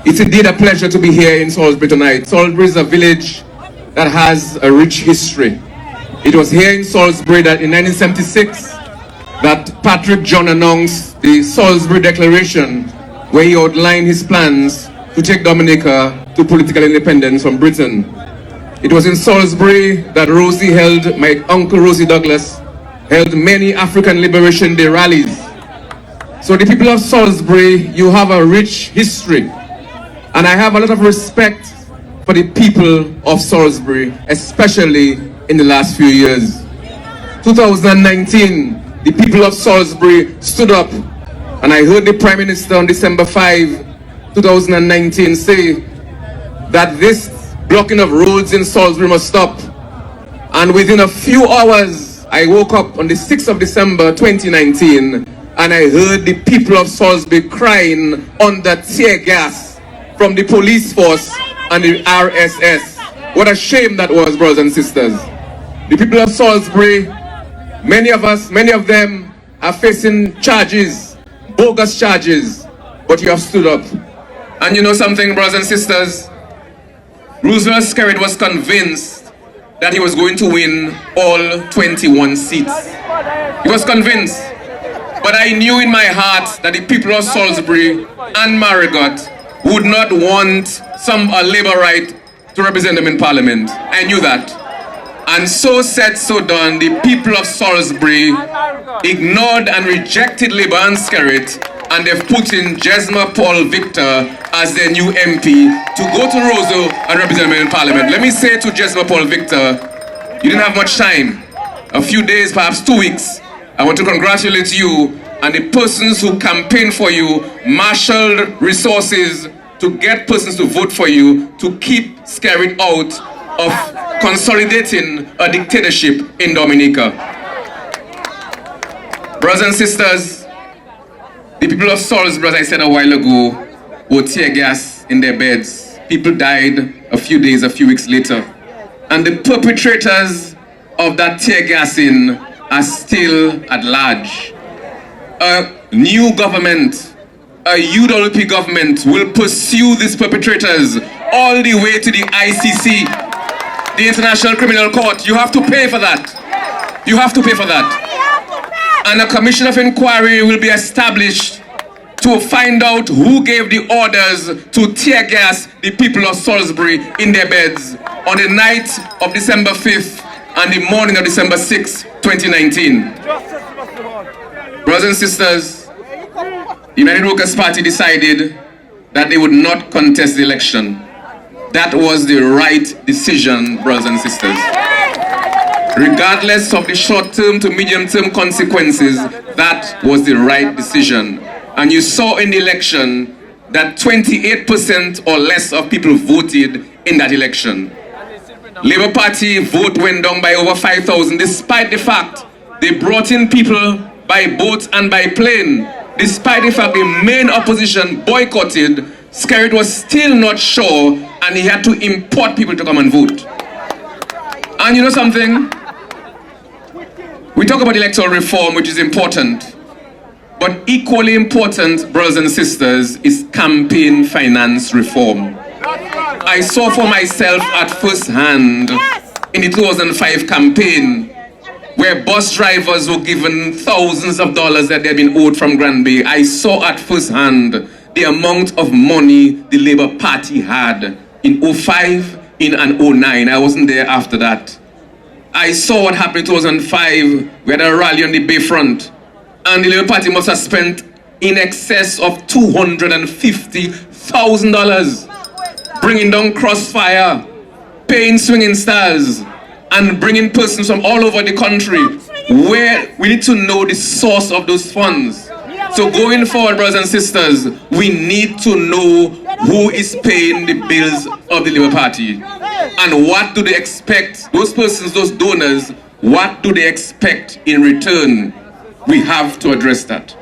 It's indeed a pleasure to be here in Salisbury tonight. Salisbury is a village that has a rich history. It was here in Salisbury that in 1976 that Patrick John announced the Salisbury Declaration, where he outlined his plans to take Dominica to political independence from Britain. It was in Salisbury that my uncle Rosie Douglas held many African Liberation Day rallies. So the people of Salisbury, you have a rich history. And I have a lot of respect for the people of Salisbury, especially in the last few years. 2019, the people of Salisbury stood up, and I heard the Prime Minister on December 5, 2019 say that this blocking of roads in Salisbury must stop. And within a few hours, I woke up on the 6th of December 2019, and I heard the people of Salisbury crying under tear gas from the police force and the RSS. What a shame that was, brothers and sisters. The people of Salisbury, many of them are facing charges, bogus charges, but you have stood up. And you know something, brothers and sisters? Roosevelt Skerrit was convinced that he was going to win all 21 seats. He was convinced. But I knew in my heart that the people of Salisbury and Marigot would not want some Labourite to represent them in Parliament. I knew that. And so said, so done, the people of Salisbury ignored and rejected Labour and Skerrit, and they've put in Jesma Paul Victor as their new MP to go to Roseau and represent them in Parliament. Let me say to Jesma Paul Victor, you didn't have much time. A few days, perhaps 2 weeks. I want to congratulate you and the persons who campaigned for you, marshaled resources to get persons to vote for you, to keep Skerrit out of consolidating a dictatorship in Dominica. Brothers and sisters, the people of Salisbury, as I said a while ago, were tear gas in their beds. People died a few weeks later. And the perpetrators of that tear gassing are still at large. A new government, a UWP government, will pursue these perpetrators all the way to the ICC, the International Criminal Court. You have to pay for that. You have to pay for that. And a commission of inquiry will be established to find out who gave the orders to tear gas the people of Salisbury in their beds on the night of December 5th and the morning of December 6th, 2019. Brothers and sisters, the United Workers' Party decided that they would not contest the election. That was the right decision, brothers and sisters. Regardless of the short-term to medium-term consequences, that was the right decision. And you saw in the election that 28% or less of people voted in that election. Labour Party vote went down by over 5,000, despite the fact they brought in people by boat and by plane. Despite the fact the main opposition boycotted, Skerrit was still not sure, and he had to import people to come and vote. And you know something? We talk about electoral reform, which is important. But equally important, brothers and sisters, is campaign finance reform. I saw for myself at first hand in the 2005 campaign, where bus drivers were given thousands of dollars that they'd been owed from Granby. I saw at first hand the amount of money the Labour Party had in 2005, in and 2009. I wasn't there after that. I saw what happened in 2005. We had a rally on the Bayfront, and the Labour Party must have spent in excess of $250,000 bringing down Crossfire, paying swinging stars, and bringing persons from all over the country, where we need to know the source of those funds. So going forward, brothers and sisters, we need to know who is paying the bills of the Labour Party. And what do they expect, those persons, those donors, what do they expect in return? We have to address that.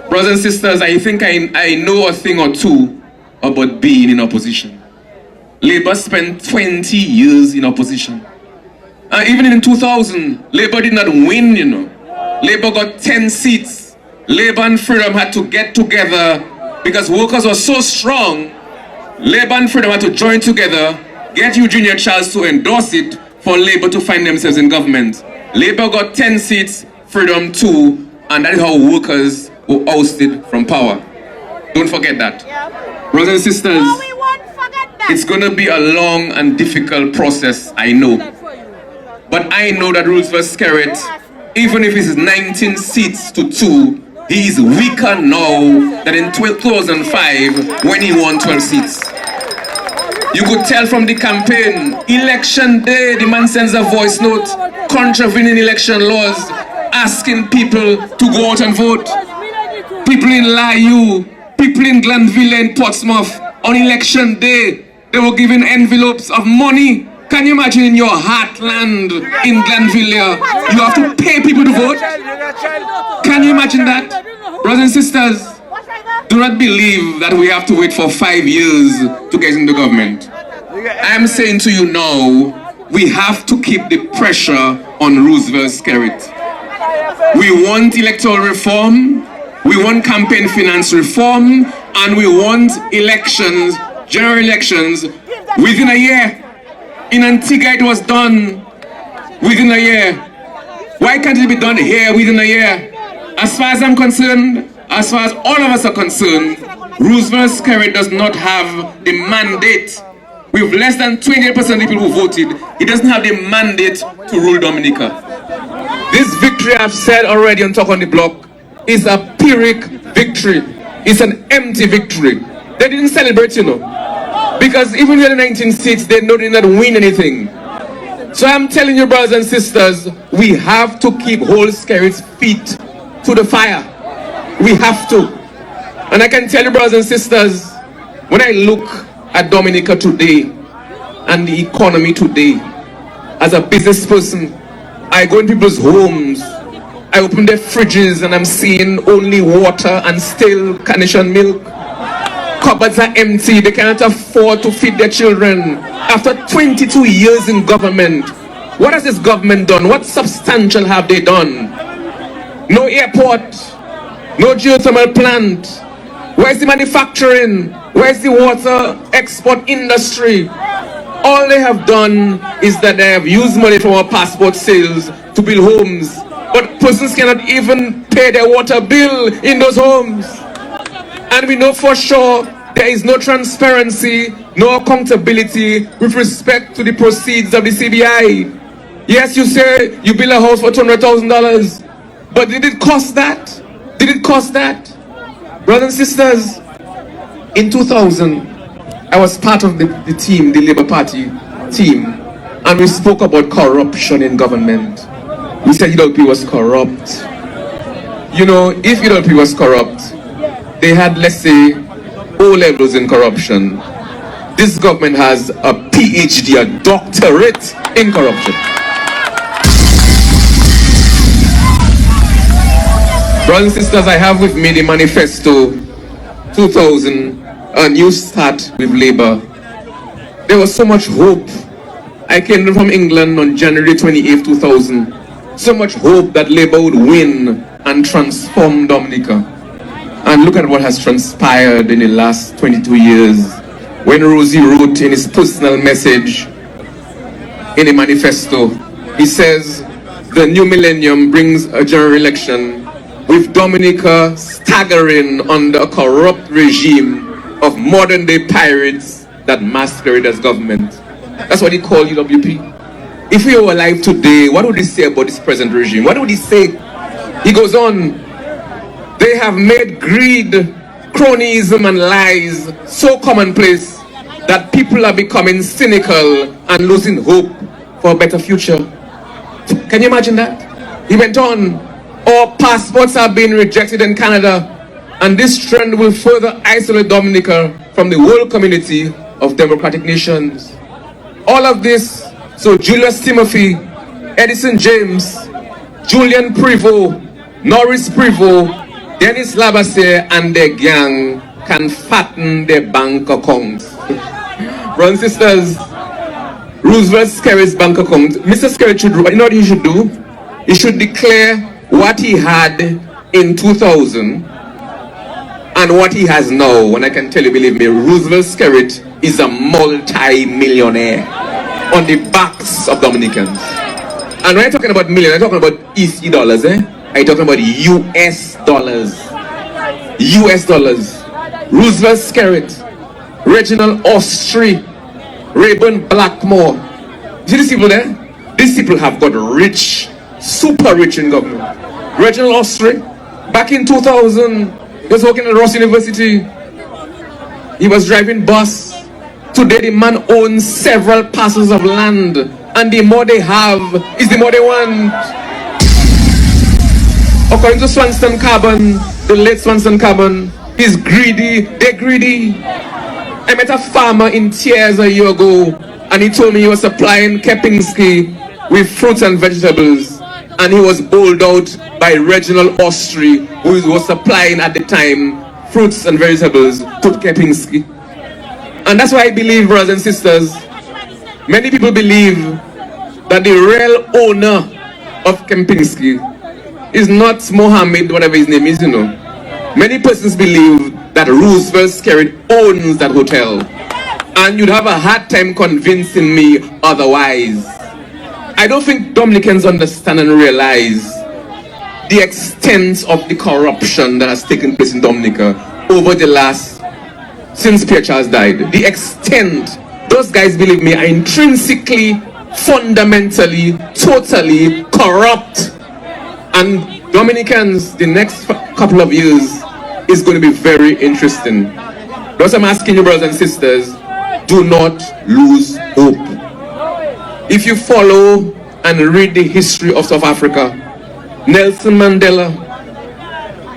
Brothers and sisters, I think I know a thing or two about being in opposition. Labour spent 20 years in opposition. Even in 2000, Labour did not win, you know. Labour got 10 seats. Labour and Freedom had to get together because workers were so strong, Labour and Freedom had to join together, get Eugenia Charles to endorse it for Labour to find themselves in government. Labour got 10 seats, Freedom 2, and that is how workers were ousted from power. Don't forget that. Yeah. Brothers and sisters, no, we won't forget that. It's going to be a long and difficult process, I know. But I know that Roosevelt Skerrit, even if it's 19 seats to 2, he is weaker now than in 2005 when he won 12 seats. You could tell from the campaign, election day, the man sends a voice note contravening election laws, asking people to go out and vote. People in Layu, people in Glanville and Portsmouth, on election day, they were given envelopes of money. Can you imagine in your heartland in Glanville, you have to pay people to vote? Can you imagine that? Brothers and sisters, do not believe that we have to wait for 5 years to get into government. I am saying to you now, we have to keep the pressure on Roosevelt Skerrit. We want electoral reform, we want campaign finance reform, and we want elections, general elections, within a year. In Antigua it was done within a year. Why can't it be done here within a year? As far as I'm concerned, as far as all of us are concerned, Roosevelt Skerrit does not have the mandate. With less than 28% of the people who voted, he doesn't have the mandate to rule Dominica. This victory I've said already on Talk on the Block is a Pyrrhic victory. It's an empty victory. They didn't celebrate, you know. Because even in the 19 seats, they know they did not win anything. So I'm telling you, brothers and sisters, we have to keep hold Skerrit's feet to the fire. We have to. And I can tell you, brothers and sisters, when I look at Dominica today and the economy today, as a business person, I go in people's homes, I open their fridges and I'm seeing only water and stale carnation milk. Cupboards are empty, they cannot afford to feed their children. After 22 years in government, what has this government done? What substantial have they done? No airport, no geothermal plant. Where's the manufacturing? Where's the water export industry? All they have done is that they have used money from our passport sales to build homes. But persons cannot even pay their water bill in those homes. And we know for sure there is no transparency, no accountability with respect to the proceeds of the CBI. Yes, you say you build a house for $200,000, but did it cost that? Did it cost that? Brothers and sisters, in 2000, I was part of the team, the Labour Party team, and we spoke about corruption in government. We said UWP was corrupt. You know, if UWP was corrupt, they had, let's say, O-levels in corruption. This government has a PhD, a doctorate in corruption. Brothers and sisters, I have with me the manifesto 2000, a new start with Labour. There was so much hope. I came from England on January 28, 2000. So much hope that Labour would win and transform Dominica. And look at what has transpired in the last 22 years. When Rosie wrote in his personal message in the manifesto, he says, the new millennium brings a general election with Dominica staggering under a corrupt regime of modern-day pirates that masquerade as government. That's what he called UWP. If he were alive today, what would he say about this present regime? What would he say? He goes on, they have made greed, cronyism and lies so commonplace that people are becoming cynical and losing hope for a better future. Can you imagine that? He went on, all passports are being rejected in Canada, and this trend will further isolate Dominica from the world community of democratic nations. All of this, so Julius Timothy, Edison James, Julian Prevost, Norris Prevost, Dennis Labasse and their gang can fatten their bank accounts. Brothers and sisters, Roosevelt Skerrit's bank account, Mr. Skerrit should, you know what he should do? He should declare what he had in 2000 And what he has now, and I can tell you, believe me, Roosevelt Skerrit is a multi-millionaire on the backs of Dominicans. And when I'm talking about million, I'm talking about EC dollars, I'm talking about US dollars. US dollars. Roosevelt Skerrit, Reginald Austrie, Rayburn Blackmore. See these people there? These people have got rich, super rich in government. Reginald Austrie, back in 2000, he was working at Ross University. He was driving bus. Today the man owns several parcels of land. And the more they have, is the more they want. According to Swanston Carbon, the late Swanston Carbon, he's greedy, they're greedy. I met a farmer in tears a year ago, and he told me he was supplying Kepinski with fruits and vegetables, and he was bowled out by Reginald Austrie, who was supplying at the time fruits and vegetables to Kepinski. And that's why I believe, brothers and sisters, many people believe that the real owner of Kepinski is not Mohammed, whatever his name is, you know. Many persons believe that Roosevelt Skerrit owns that hotel. And you'd have a hard time convincing me otherwise. I don't think Dominicans understand and realize the extent of the corruption that has taken place in Dominica over the last, since Pierre Charles died. The extent, those guys, believe me, are intrinsically, fundamentally, totally corrupt. And Dominicans, the next couple of years is going to be very interesting. Thus I'm asking you, brothers and sisters, do not lose hope. If you follow and read the history of South Africa, Nelson Mandela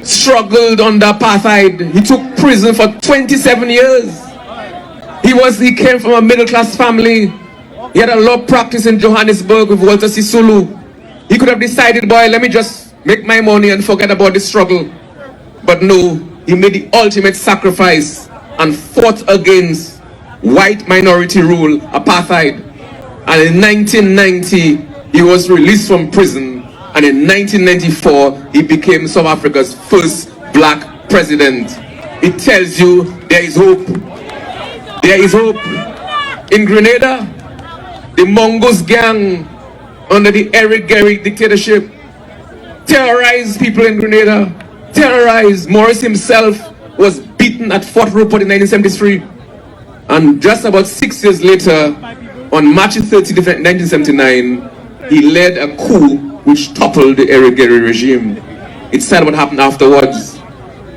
struggled under apartheid. He took prison for 27 years. He came from a middle-class family. He had a law practice in Johannesburg with Walter Sisulu. He could have decided, boy, let me just make my money and forget about the struggle. But no, he made the ultimate sacrifice and fought against white minority rule, apartheid. And in 1990, he was released from prison. And in 1994, he became South Africa's first black president. It tells you there is hope. There is hope. In Grenada, the Mongoose gang under the Eric Garrick dictatorship terrorized people in Grenada. Terrorized. Morris himself was beaten at Fort Rupert in 1973. And just about 6 years later, on March 30th, 1979, he led a coup which toppled the Eric Garrick regime. It's sad what happened afterwards.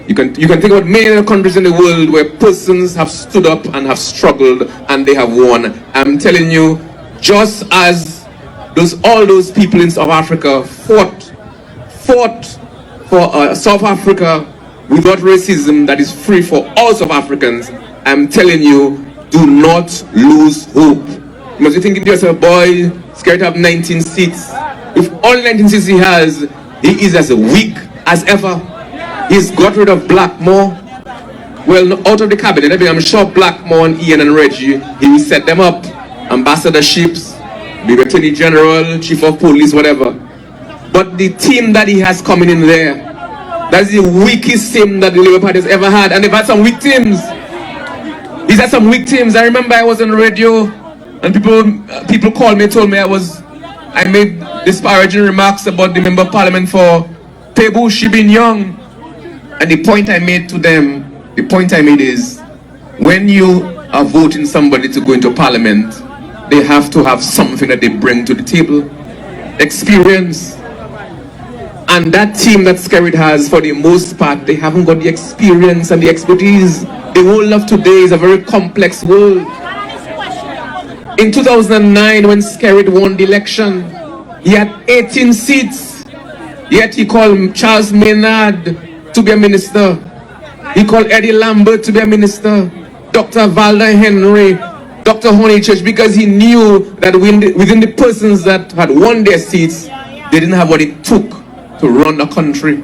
You can think about many other countries in the world where persons have stood up and have struggled and they have won. I'm telling you, just as all those people in South Africa fought for South Africa without racism that is free for all South Africans, I'm telling you, do not lose hope. Because you're thinking to yourself, boy, Skerrit have 19 seats. If all 19 seats he has, he is as weak as ever. He's got rid of Blackmore. Well, out of the cabinet, I'm sure Blackmore and Ian and Reggie, he will set them up. Ambassadorships, the Attorney General, Chief of Police, whatever. But the team that he has coming in there, that's the weakest team that the Labour Party has ever had. And they've had some weak teams. He's had some weak teams. I remember I was on the radio and people called me and told me I made disparaging remarks about the Member of Parliament for Pebu Shibin Young. And the point I made to them, is, when you are voting somebody to go into Parliament, they have to have something that they bring to the table. Experience. And that team that Skerrit has, for the most part, they haven't got the experience and the expertise. The world of today is a very complex world. In 2009, when Skerrit won the election, he had 18 seats. Yet he called Charles Maynard to be a minister. He called Eddie Lambert to be a minister. Dr. Valda Henry, Dr. Honeychurch, because he knew that within the persons that had won their seats, they didn't have what it took to run the country.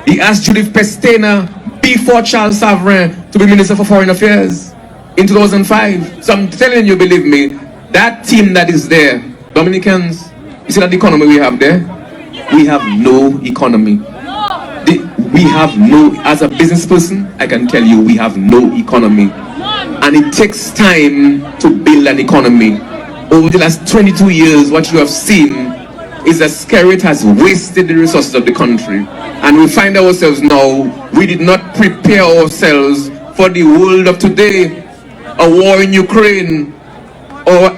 He asked Judith Pestena, before Charles Savrin, to be Minister for Foreign Affairs in 2005. So I'm telling you, believe me, that team that is there, Dominicans, you see that economy we have there? We have no economy. we have no, as a business person, I can tell you, we have no economy. And it takes time to build an economy. Over the last 22 years, what you have seen is that Skerrit has wasted the resources of the country. And we find ourselves now, we did not prepare ourselves for the world of today. A war in Ukraine, or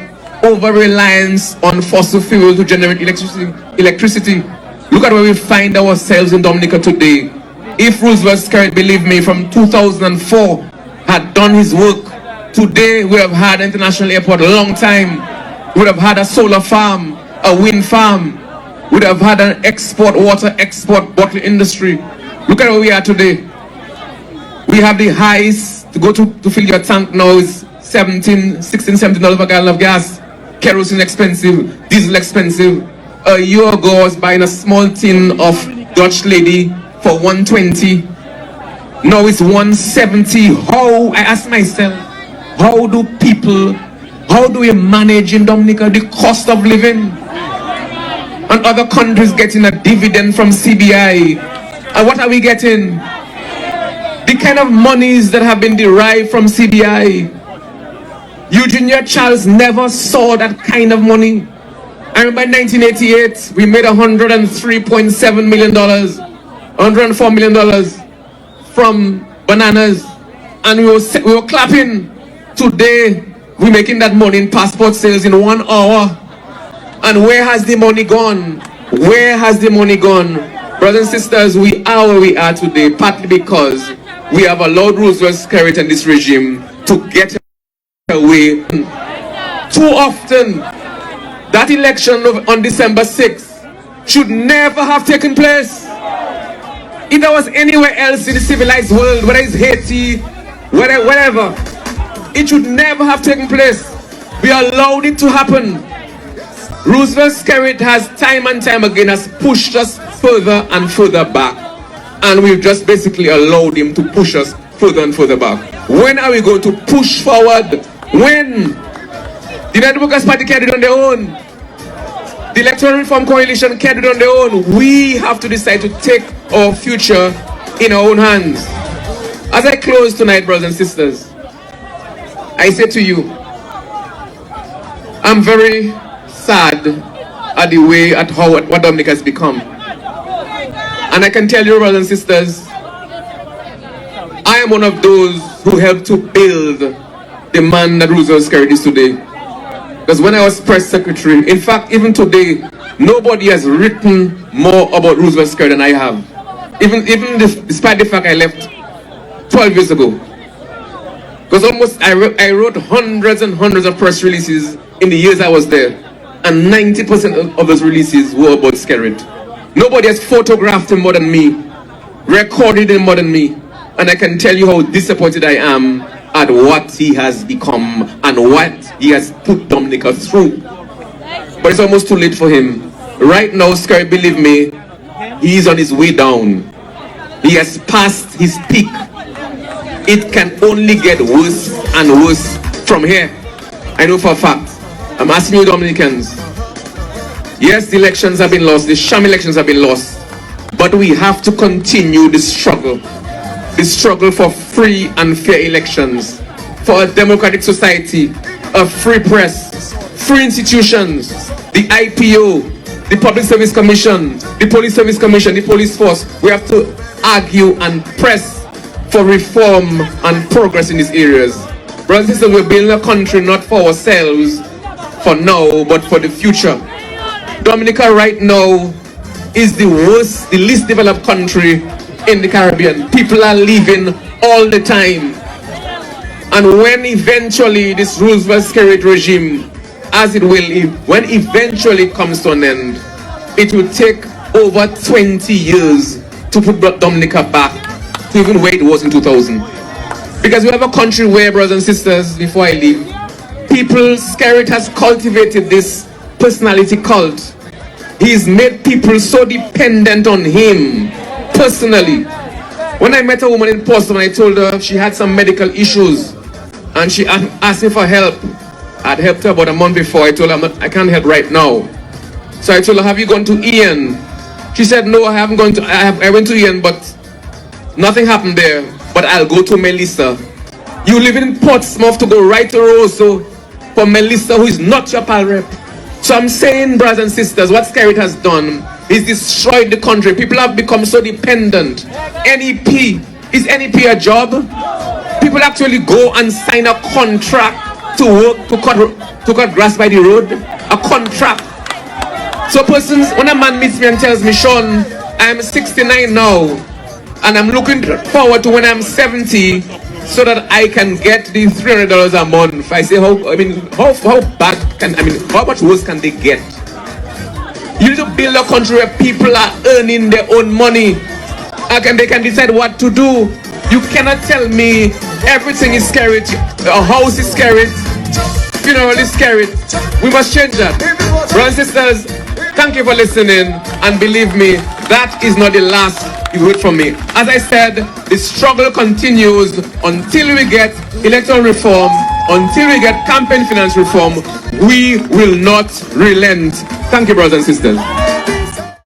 over-reliance on fossil fuels to generate electricity. Look at where we find ourselves in Dominica today. If Roosevelt Skerrit, believe me, from 2004 had done his work, today we have had an international airport a long time. We would have had a solar farm, a wind farm. We would have had an water export bottling industry. Look at where we are today. We have the highest, to go to fill your tank now is $16, $17 per gallon of gas. Kerosene expensive, diesel expensive. A year ago I was buying a small tin of Dutch Lady for $120. Now it's $170. How, I ask myself, how do we manage in Dominica the cost of living? And other countries getting a dividend from CBI. And what are we getting? The kind of monies that have been derived from CBI. Eugenia Charles never saw that kind of money. I remember in 1988, we made $103.7 million, $104 million from bananas. And we were clapping. Today, we're making that money in passport sales in 1 hour. And where has the money gone? Where has the money gone? Brothers and sisters, we are where we are today, partly because we have allowed Roosevelt Skerrit and this regime to get away. Too often, that election on December 6th should never have taken place. If there was anywhere else in the civilized world, whether it's Haiti, whatever, it should never have taken place. We allowed it to happen. Roosevelt Skerrit has time and time again has pushed us further and further back. And we've just basically allowed him to push us further and further back. When are we going to push forward? When? The United Democratic Party can't do it on their own. The Electoral Reform Coalition can't do it on their own. We have to decide to take our future in our own hands. As I close tonight, brothers and sisters, I say to you, I'm very sad at the way, at how, what Dominica has become. And I can tell you, brothers and sisters, I am one of those who helped to build the man that Roosevelt Skerrit is today. Because when I was press secretary, in fact, even today, nobody has written more about Roosevelt Skerrit than I have. Despite the fact I left 12 years ago. Because I wrote hundreds and hundreds of press releases in the years I was there. And 90% of those releases were about Skerrit. Nobody has photographed him more than me, recorded him more than me. And I can tell you how disappointed I am at what he has become and what he has put Dominica through. But it's almost too late for him. Right now, Skerrit, believe me, he is on his way down. He has passed his peak. It can only get worse and worse from here. I know for a fact. I'm asking you, Dominicans. Yes, the elections have been lost. The SHAM elections have been lost. But we have to continue the struggle. The struggle for free and fair elections. For a democratic society. A free press. Free institutions. The IPO. The Public Service Commission. The Police Service Commission. The police force. We have to argue and press for reform and progress in these areas. Brothers and sisters, we're building a country not for ourselves, for now, but for the future. Dominica right now is the worst, the least developed country in the Caribbean. People are leaving all the time. And when eventually this Roosevelt Skerrit regime, as it will, when eventually it comes to an end, it will take over 20 years to put Dominica back to even where it was in 2000. Because we have a country where, brothers and sisters, before I leave, Skerrit has cultivated this personality cult. He's made people so dependent on him, personally. When I met a woman in Boston, I told her she had some medical issues, and she asked me for help. I'd helped her about a month before. I told her, I can't help right now. So I told her, have you gone to Ian? She said, no, I haven't gone to, I went to Ian, but Nothing happened there, but I'll go to Melissa. You live in Portsmouth to go right to Roseau for Melissa, who is not your pal rep. So I'm saying, brothers and sisters, what Skerrit has done is destroyed the country. People have become so dependent. NEP, is NEP a job? People actually go and sign a contract to work, to cut grass by the road. A contract. So persons, when a man meets me and tells me, Sean, I'm 69 now, and I'm looking forward to when I'm 70, so that I can get the $300 a month. I say, how bad can, how much worse can they get? You need to build a country where people are earning their own money, and they can decide what to do. You cannot tell me everything is Skerrit, a house is Skerrit, funeral is Skerrit. We must change that. Brothers and sisters, thank you for listening, and believe me, that is not the last you heard from me. As I said, the struggle continues until we get electoral reform, until we get campaign finance reform. We will not relent. Thank you, brothers and sisters.